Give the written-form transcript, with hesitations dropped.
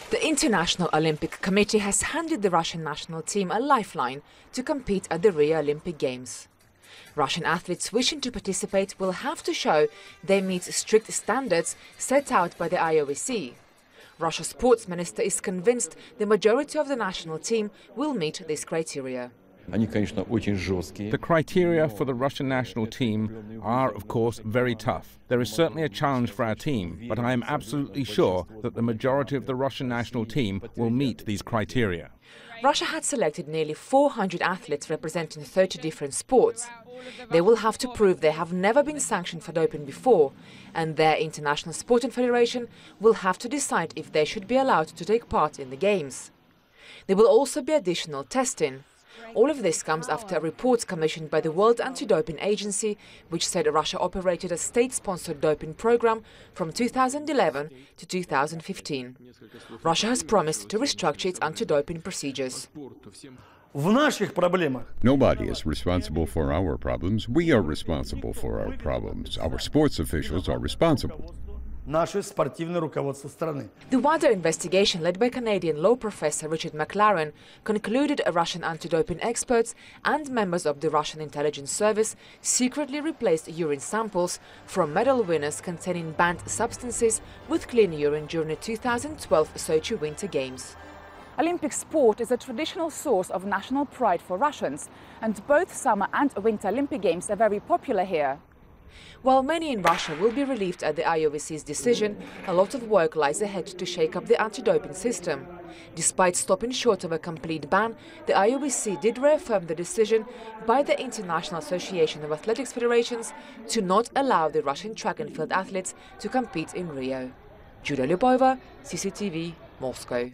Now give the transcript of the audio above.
The International Olympic Committee has handed the Russian national team a lifeline to compete at the Rio Olympic Games. Russian athletes wishing to participate will have to show they meet strict standards set out by the IOC. Russia's sports minister is convinced the majority of the national team will meet this criteria. The criteria for the Russian national team are, of course, very tough. There is certainly a challenge for our team, but I am absolutely sure that the majority of the Russian national team will meet these criteria. Russia had selected nearly 400 athletes representing 30 different sports. They will have to prove they have never been sanctioned for doping before, and their international sporting federation will have to decide if they should be allowed to take part in the Games. There will also be additional testing. All of this comes after reports commissioned by the World Anti-Doping Agency, which said Russia operated a state-sponsored doping program from 2011 to 2015. Russia has promised to restructure its anti-doping procedures. Nobody is responsible for our problems. We are responsible for our problems. Our sports officials are responsible. The wider investigation, led by Canadian law professor Richard McLaren, concluded Russian anti-doping experts and members of the Russian intelligence service secretly replaced urine samples from medal winners containing banned substances with clean urine during the 2012 Sochi Winter Games. Olympic sport is a traditional source of national pride for Russians, and both Summer and Winter Olympic Games are very popular here. While many in Russia will be relieved at the IOC's decision, a lot of work lies ahead to shake up the anti-doping system. Despite stopping short of a complete ban, the IOC did reaffirm the decision by the International Association of Athletics Federations to not allow the Russian track and field athletes to compete in Rio. Julia Lyubova, CCTV, Moscow.